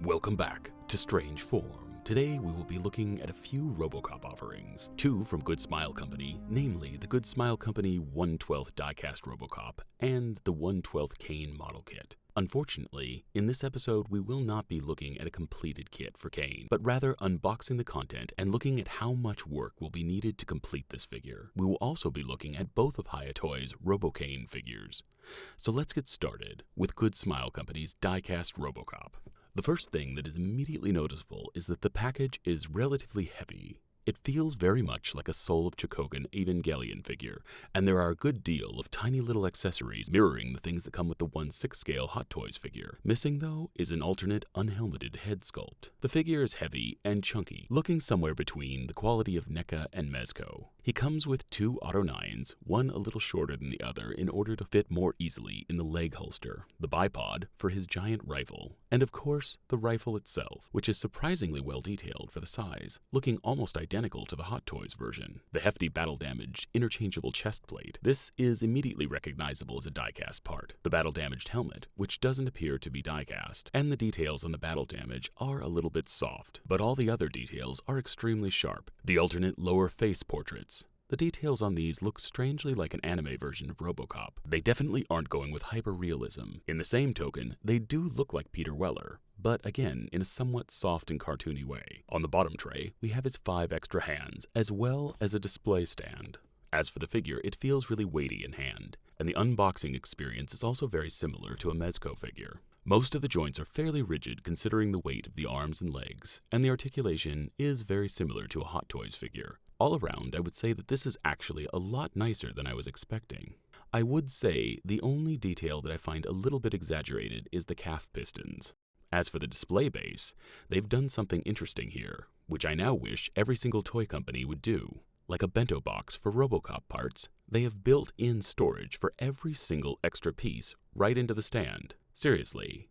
Welcome back to Strange Form. Today we will be looking at a few Robocop offerings. Two from Good Smile Company, namely the Good Smile Company 1/12 Diecast Robocop and the 1/12 Kane model kit. Unfortunately, in this episode we will not be looking at a completed kit for Kane, but rather unboxing the content and looking at how much work will be needed to complete this figure. We will also be looking at both of Hiya Toys' Cain figures. So let's get started with Good Smile Company's Diecast Robocop. The first thing that is immediately noticeable is that the package is relatively heavy. It feels very much like a Soul of Chokogan Evangelion figure, and there are a good deal of tiny little accessories mirroring the things that come with the 1/6 scale Hot Toys figure. Missing, though, is an alternate unhelmeted head sculpt. The figure is heavy and chunky, looking somewhere between the quality of NECA and Mezco. He comes with two Auto 9s, one a little shorter than the other in order to fit more easily in the leg holster, the bipod for his giant rifle, and of course the rifle itself, which is surprisingly well detailed for the size, looking almost identical to the Hot Toys version. The hefty battle-damaged, interchangeable chest plate. This is immediately recognizable as a die-cast part. The battle-damaged helmet, which doesn't appear to be die-cast, and the details on the battle damage are a little bit soft, but all the other details are extremely sharp. The alternate lower face portraits. The details on these look strangely like an anime version of Robocop. They definitely aren't going with hyper-realism. In the same token, they do look like Peter Weller, but again, in a somewhat soft and cartoony way. On the bottom tray, we have his 5 extra hands, as well as a display stand. As for the figure, it feels really weighty in hand, and the unboxing experience is also very similar to a Mezco figure. Most of the joints are fairly rigid considering the weight of the arms and legs, and the articulation is very similar to a Hot Toys figure. All around, I would say that this is actually a lot nicer than I was expecting. I would say the only detail that I find a little bit exaggerated is the calf pistons. As for the display base, they've done something interesting here, which I now wish every single toy company would do. Like a bento box for Robocop parts, they have built-in storage for every single extra piece right into the stand. Seriously,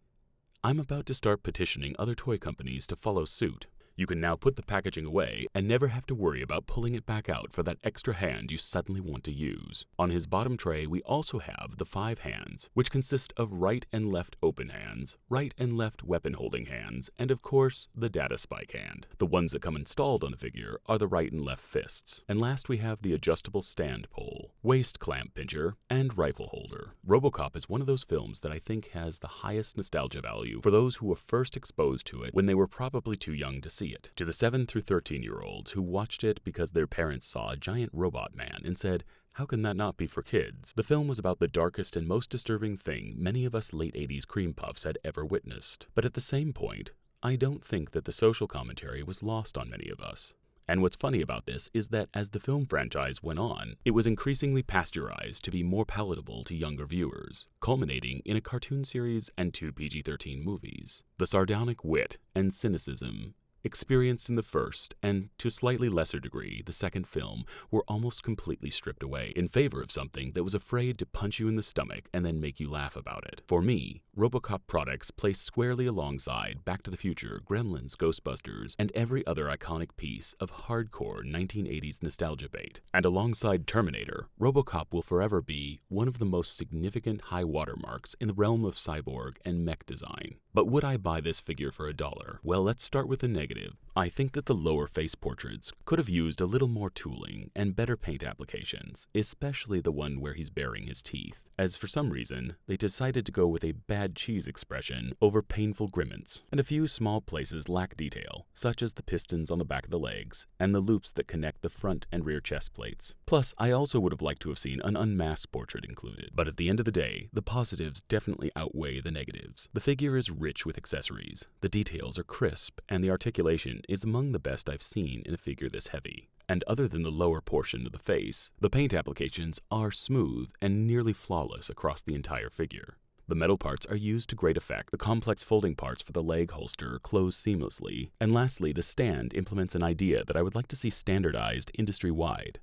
I'm about to start petitioning other toy companies to follow suit. You can now put the packaging away and never have to worry about pulling it back out for that extra hand you suddenly want to use. On his bottom tray, we also have the 5 hands, which consist of right and left open hands, right and left weapon holding hands, and of course, the data spike hand. The ones that come installed on a figure are the right and left fists. And last we have the adjustable stand pole, waist clamp pincher, and rifle holder. Robocop is one of those films that I think has the highest nostalgia value for those who were first exposed to it when they were probably too young to see it. To the 7 through 13-year-olds who watched it because their parents saw a giant robot man and said, "How can that not be for kids?" The film was about the darkest and most disturbing thing many of us late 80s cream puffs had ever witnessed. But at the same point, I don't think that the social commentary was lost on many of us. And what's funny about this is that as the film franchise went on, it was increasingly pasteurized to be more palatable to younger viewers, culminating in a cartoon series and 2 PG-13 movies. The sardonic wit and cynicism experienced in the first, and to a slightly lesser degree, the second film, were almost completely stripped away in favor of something that was afraid to punch you in the stomach and then make you laugh about it. For me, Robocop products placed squarely alongside Back to the Future, Gremlins, Ghostbusters, and every other iconic piece of hardcore 1980s nostalgia bait. And alongside Terminator, Robocop will forever be one of the most significant high watermarks in the realm of cyborg and mech design. But would I buy this figure for $1? Well, let's start with the negative. I think that the lower face portraits could have used a little more tooling and better paint applications, especially the one where he's baring his teeth, as for some reason, they decided to go with a bad cheese expression over painful grimace, and a few small places lack detail, such as the pistons on the back of the legs and the loops that connect the front and rear chest plates. Plus, I also would have liked to have seen an unmasked portrait included. But at the end of the day, the positives definitely outweigh the negatives. The figure is rich with accessories, the details are crisp, and the articulation is among the best I've seen in a figure this heavy. And other than the lower portion of the face, the paint applications are smooth and nearly flawless across the entire figure. The metal parts are used to great effect, the complex folding parts for the leg holster close seamlessly, and lastly, the stand implements an idea that I would like to see standardized industry-wide.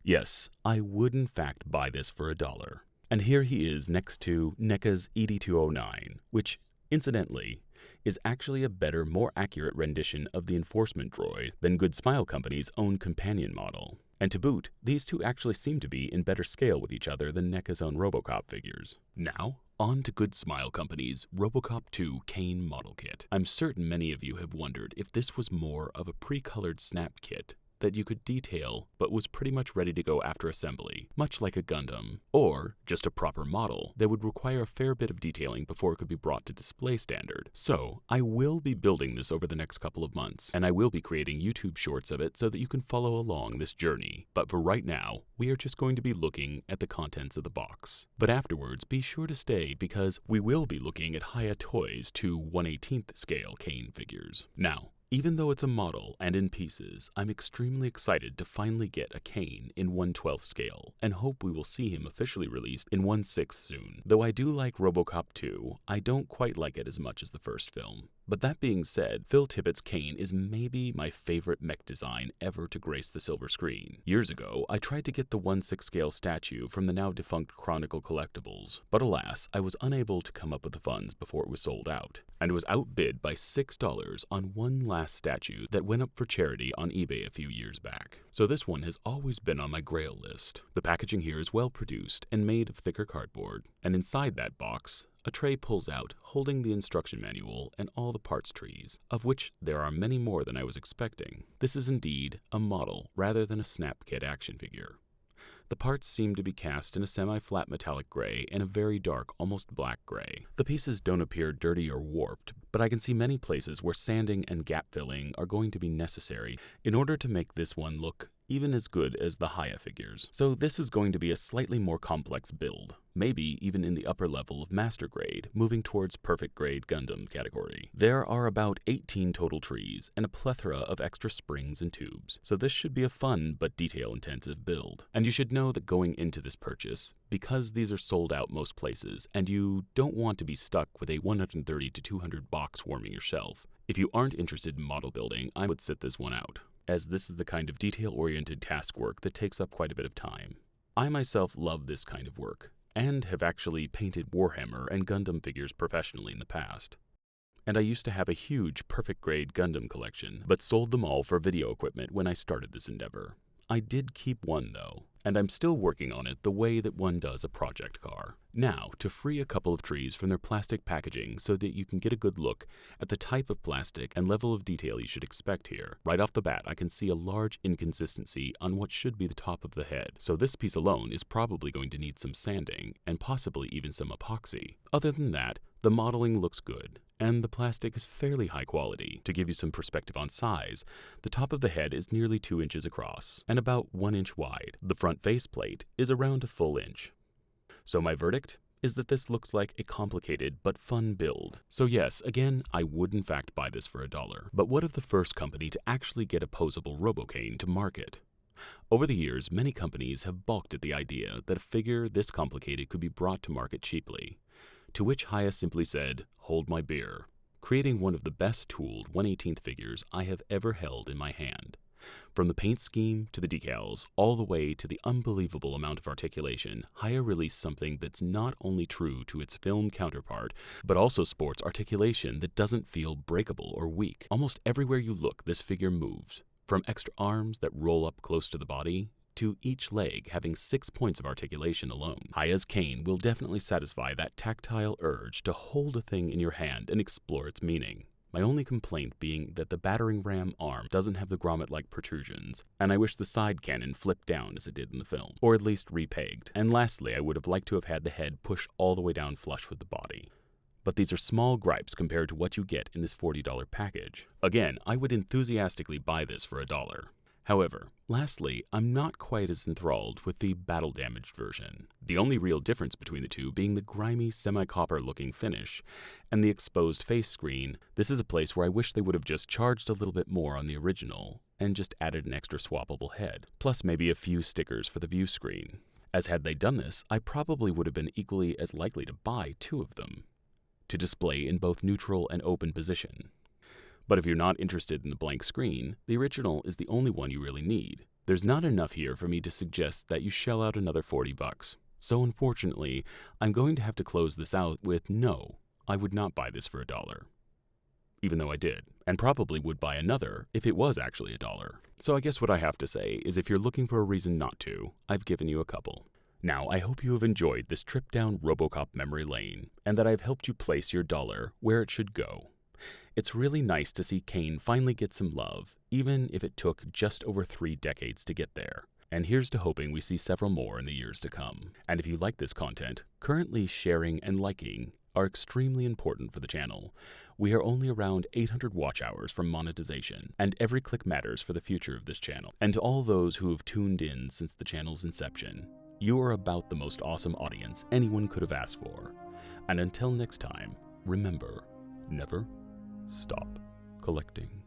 Yes, I would in fact buy this for $1. And here he is next to NECA's ED209, which, incidentally, is actually a better, more accurate rendition of the enforcement droid than Good Smile Company's own companion model. And to boot, these two actually seem to be in better scale with each other than NECA's own Robocop figures. Now, On to Good Smile Company's Robocop 2 Kane model kit. I'm certain many of you have wondered if this was more of a pre-colored snap kit that you could detail but was pretty much ready to go after assembly, much like a Gundam, or just a proper model that would require a fair bit of detailing before it could be brought to display standard. So, I will be building this over the next couple of months, and I will be creating YouTube shorts of it so that you can follow along this journey. But for right now, we are just going to be looking at the contents of the box. But afterwards, be sure to stay because we will be looking at Hiya Toys 2 1/18th scale Kane figures. Now, even though it's a model and in pieces, I'm extremely excited to finally get a Kane in 1/12 scale, and hope we will see him officially released in 1/6 soon. Though I do like Robocop 2, I don't quite like it as much as the first film. But that being said, Phil Tippett's Kane is maybe my favorite mech design ever to grace the silver screen. Years ago, I tried to get the 1/6 scale statue from the now defunct Chronicle Collectibles, but alas, I was unable to come up with the funds before it was sold out, and was outbid by $6 on one last statue that went up for charity on eBay a few years back. So this one has always been on my grail list. The packaging here is well produced and made of thicker cardboard, and inside that box, a tray pulls out, holding the instruction manual and all the parts trees, of which there are many more than I was expecting. This is indeed a model rather than a snap kit action figure. The parts seem to be cast in a semi-flat metallic gray and a very dark, almost black gray. The pieces don't appear dirty or warped, but I can see many places where sanding and gap filling are going to be necessary in order to make this one look even as good as the Hiya figures. So this is going to be a slightly more complex build, maybe even in the upper level of master grade, moving towards perfect grade Gundam category. There are about 18 total trees and a plethora of extra springs and tubes, so this should be a fun but detail-intensive build. And you should know that going into this purchase, because these are sold out most places and you don't want to be stuck with a 130 to 200 box warming your shelf, if you aren't interested in model building, I would sit this one out, as this is the kind of detail-oriented task work that takes up quite a bit of time. I myself love this kind of work, and have actually painted Warhammer and Gundam figures professionally in the past. And I used to have a huge perfect-grade Gundam collection, but sold them all for video equipment when I started this endeavor. I did keep one though, and I'm still working on it the way that one does a project car. Now, to free a couple of trees from their plastic packaging so that you can get a good look at the type of plastic and level of detail you should expect here. Right off the bat, I can see a large inconsistency on what should be the top of the head, so this piece alone is probably going to need some sanding, and possibly even some epoxy. Other than that, the modeling looks good, and the plastic is fairly high quality. To give you some perspective on size, the top of the head is nearly 2 inches across, and about 1 inch wide. The front faceplate is around a full inch. So my verdict is that this looks like a complicated but fun build. So yes, again, I would in fact buy this for $1. But what of the first company to actually get a posable Robocain to market? Over the years, many companies have balked at the idea that a figure this complicated could be brought to market cheaply. To which Hiya simply said, "Hold my beer," creating one of the best tooled 1/18th figures I have ever held in my hand. From the paint scheme to the decals, all the way to the unbelievable amount of articulation, Hiya released something that's not only true to its film counterpart, but also sports articulation that doesn't feel breakable or weak. Almost everywhere you look, this figure moves. From extra arms that roll up close to the body, to each leg having 6 points of articulation alone. Hiya's Kane will definitely satisfy that tactile urge to hold a thing in your hand and explore its meaning. My only complaint being that the battering ram arm doesn't have the grommet-like protrusions, and I wish the side cannon flipped down as it did in the film, or at least repegged. And lastly, I would have liked to have had the head push all the way down flush with the body. But these are small gripes compared to what you get in this $40 package. Again, I would enthusiastically buy this for $1. However, lastly, I'm not quite as enthralled with the battle-damaged version. The only real difference between the two being the grimy, semi-copper looking finish and the exposed face screen. This is a place where I wish they would have just charged a little bit more on the original and just added an extra swappable head, plus maybe a few stickers for the view screen. As had they done this, I probably would have been equally as likely to buy 2 of them, to display in both neutral and open position. But if you're not interested in the blank screen, the original is the only one you really need. There's not enough here for me to suggest that you shell out another $40. So unfortunately, I'm going to have to close this out with no, I would not buy this for $1. Even though I did, and probably would buy another if it was actually $1. So I guess what I have to say is if you're looking for a reason not to, I've given you a couple. Now, I hope you have enjoyed this trip down Robocop memory lane, and that I've helped you place your dollar where it should go. It's really nice to see Kane finally get some love, even if it took just over 3 decades to get there. And here's to hoping we see several more in the years to come. And if you like this content, currently sharing and liking are extremely important for the channel. We are only around 800 watch hours from monetization, and every click matters for the future of this channel. And to all those who have tuned in since the channel's inception, you are about the most awesome audience anyone could have asked for. And until next time, remember, never stop collecting.